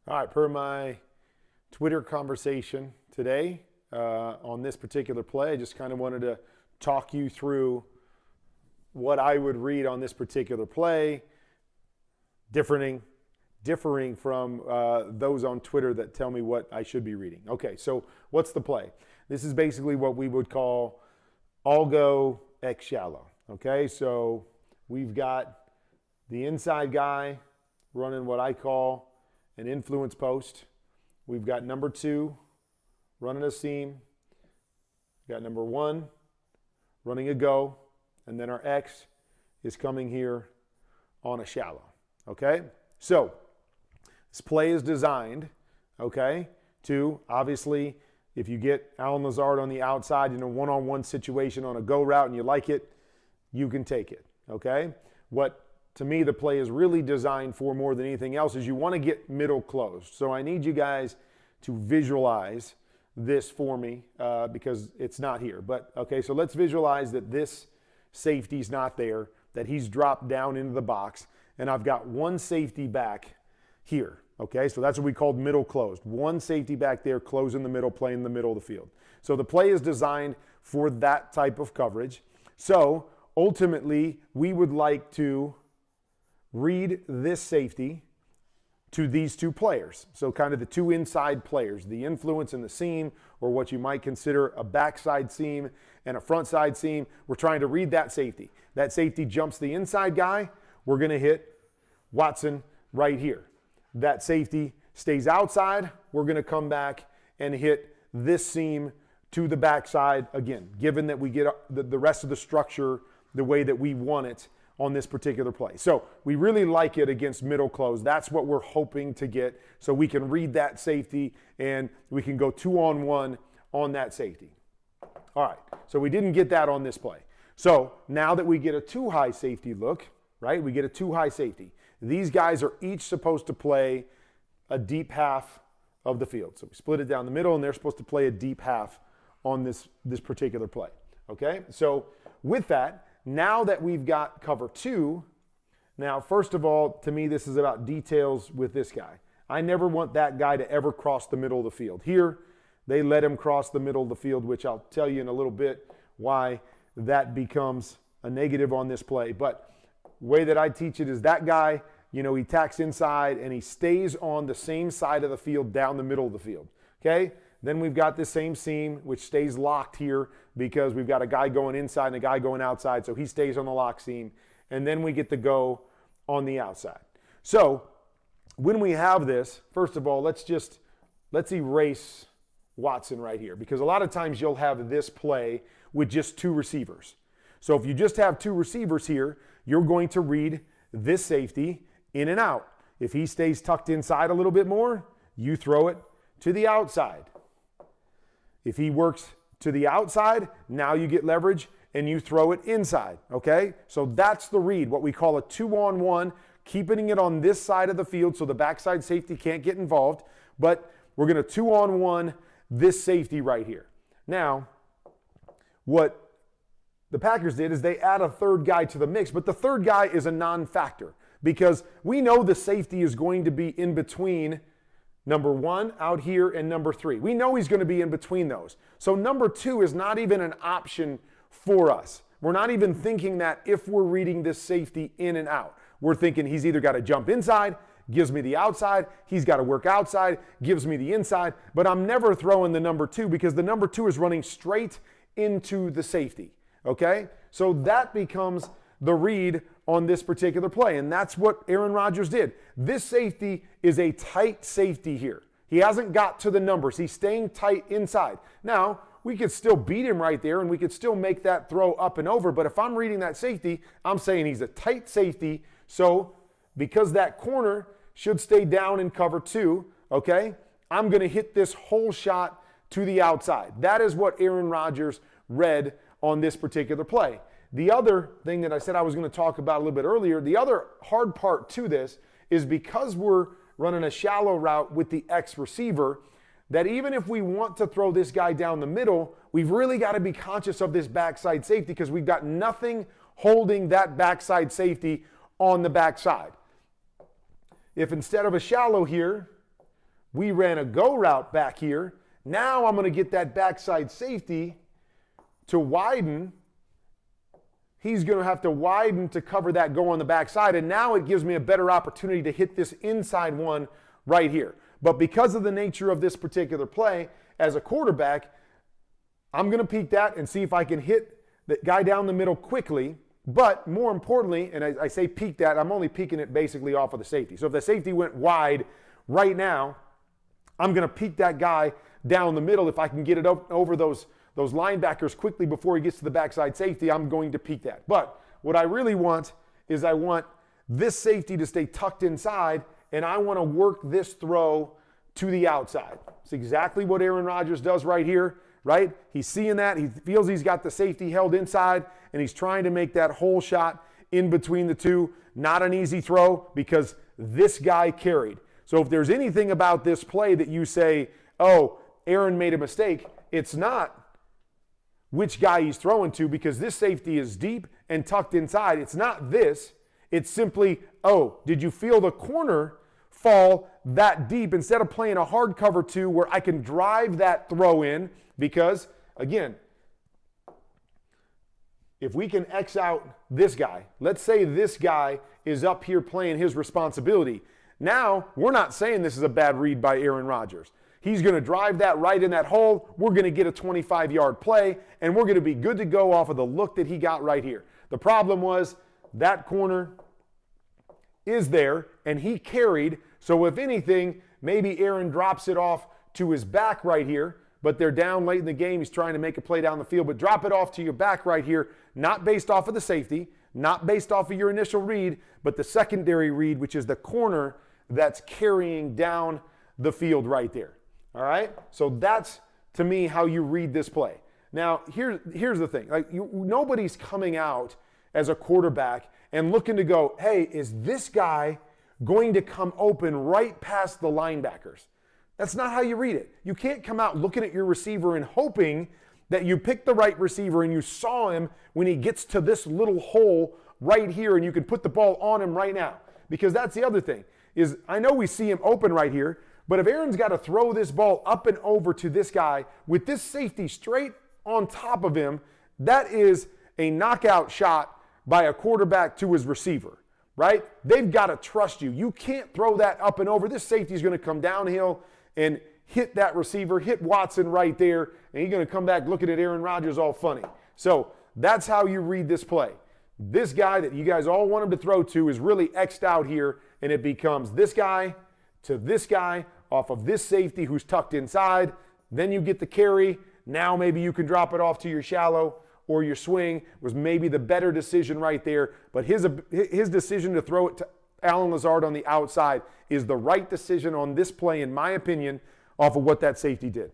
All right, per my Twitter conversation today on this particular play, I just kind of wanted to talk you through what I would read on this particular play, differing from those on Twitter that tell me what I should be reading. Okay, so what's the play? This is basically what we would call all go X shallow. Okay, so we've got the inside guy running what I call an influence post. We've got number 2 running a seam. We've got number 1 running a go. And then our X is coming here on a shallow. Okay? So this play is designed, okay, to obviously, if you get Alan Lazard on the outside in a one-on-one situation on a go route and you like it, you can take it. Okay? What to me, the play is really designed for more than anything else is you want to get middle closed. So I need you guys to visualize this for me because it's not here. But okay, so let's visualize that this safety's not there, that he's dropped down into the box, and I've got one safety back here. Okay, so that's what we called middle closed. One safety back there, closing the middle, playing in the middle of the field. So the play is designed for that type of coverage. So ultimately, we would like to read this safety to these two players. So kind of the two inside players, the influence and the seam, or what you might consider a backside seam and a front side seam. We're trying to read that safety. That safety jumps the inside guy. We're going to hit Watson right here. That safety stays outside. We're going to come back and hit this seam to the backside again, given that we get the rest of the structure the way that we want it on this particular play. So we really like it against middle close. That's what we're hoping to get, so we can read that safety and we can go 2-on-1 on that safety. All right, so we didn't get that on this play. So now that we get a 2-high safety look, right, we get a 2-high safety. These guys are each supposed to play a deep half of the field. So we split it down the middle and they're supposed to play a deep half on this particular play. Okay, so with that, now that we've got cover 2, now first of all, to me this is about details with this guy. I never want that guy to ever cross the middle of the field. Here, they let him cross the middle of the field, which I'll tell you in a little bit why that becomes a negative on this play. But the way that I teach it is that guy, you know, he tacks inside and he stays on the same side of the field down the middle of the field. Okay? Then we've got the same seam, which stays locked here because we've got a guy going inside and a guy going outside, so he stays on the lock seam. And then we get the go on the outside. So when we have this, first of all, let's erase Watson right here, because a lot of times you'll have this play with just 2 receivers. So if you just have 2 receivers here, you're going to read this safety in and out. If he stays tucked inside a little bit more, you throw it to the outside. If he works to the outside, now you get leverage and you throw it inside, okay? So that's the read, what we call a 2-on-1, keeping it on this side of the field so the backside safety can't get involved, but we're going to 2-on-1 this safety right here. Now, what the Packers did is they add a third guy to the mix, but the third guy is a non-factor because we know the safety is going to be in between number 1 out here and number 3. We know he's going to be in between those. So number 2 is not even an option for us. We're not even thinking that if we're reading this safety in and out. We're thinking he's either got to jump inside, gives me the outside, he's got to work outside, gives me the inside, but I'm never throwing the number 2 because the number 2 is running straight into the safety. Okay? So that becomes the read on this particular play, and that's what Aaron Rodgers did. This safety is a tight safety here. He hasn't got to the numbers. He's staying tight inside. Now, we could still beat him right there, and we could still make that throw up and over, but if I'm reading that safety, I'm saying he's a tight safety, so because that corner should stay down in cover 2, okay, I'm going to hit this whole shot to the outside. That is what Aaron Rodgers read on this particular play. The other thing that I said I was going to talk about a little bit earlier, the other hard part to this is because we're running a shallow route with the X receiver, that even if we want to throw this guy down the middle, we've really got to be conscious of this backside safety because we've got nothing holding that backside safety on the backside. If instead of a shallow here, We ran a go route back here. Now I'm going to get that backside safety to widen. He's going to have to widen to cover that go on the backside, and now it gives me a better opportunity to hit this inside one right here. But because of the nature of this particular play, as a quarterback, I'm going to peek that and see if I can hit the guy down the middle quickly. But more importantly, and I say peek that, I'm only peeking it basically off of the safety. So if the safety went wide right now, I'm going to peek that guy down the middle. If I can get it over those linebackers quickly before he gets to the backside safety, I'm going to peek that. But what I really want is I want this safety to stay tucked inside, and I want to work this throw to the outside. It's exactly what Aaron Rodgers does right here, right? He's seeing that. He feels he's got the safety held inside, and he's trying to make that hole shot in between the two. Not an easy throw because this guy carried. So if there's anything about this play that you say, oh, Aaron made a mistake, it's not which guy he's throwing to, because this safety is deep and tucked inside. It's not this. It's simply, oh, did you feel the corner fall that deep instead of playing a hard cover two where I can drive that throw in? Because, again, if we can X out this guy, let's say this guy is up here playing his responsibility. Now, we're not saying this is a bad read by Aaron Rodgers. He's going to drive that right in that hole. We're going to get a 25-yard play, and we're going to be good to go off of the look that he got right here. The problem was that corner is there, and he carried. So if anything, maybe Aaron drops it off to his back right here, but they're down late in the game. He's trying to make a play down the field, but drop it off to your back right here, not based off of the safety, not based off of your initial read, but the secondary read, which is the corner that's carrying down the field right there. All right? So that's, to me, how you read this play. Now, here's the thing. Nobody's coming out as a quarterback and looking to go, hey, is this guy going to come open right past the linebackers? That's not how you read it. You can't come out looking at your receiver and hoping that you picked the right receiver and you saw him when he gets to this little hole right here and you can put the ball on him right now. Because that's the other thing, is I know we see him open right here, but if Aaron's got to throw this ball up and over to this guy with this safety straight on top of him, that is a knockout shot by a quarterback to his receiver, right? They've got to trust you. You can't throw that up and over. This safety is going to come downhill and hit that receiver, hit Watson right there, and he's going to come back looking at Aaron Rodgers all funny. So that's how you read this play. This guy that you guys all want him to throw to is really X'd out here, and it becomes this guy to this guy off of this safety who's tucked inside. Then you get the carry. Now maybe you can drop it off to your shallow or your swing. Was maybe the better decision right there. But his decision to throw it to Allen Lazard on the outside is the right decision on this play, in my opinion, off of what that safety did.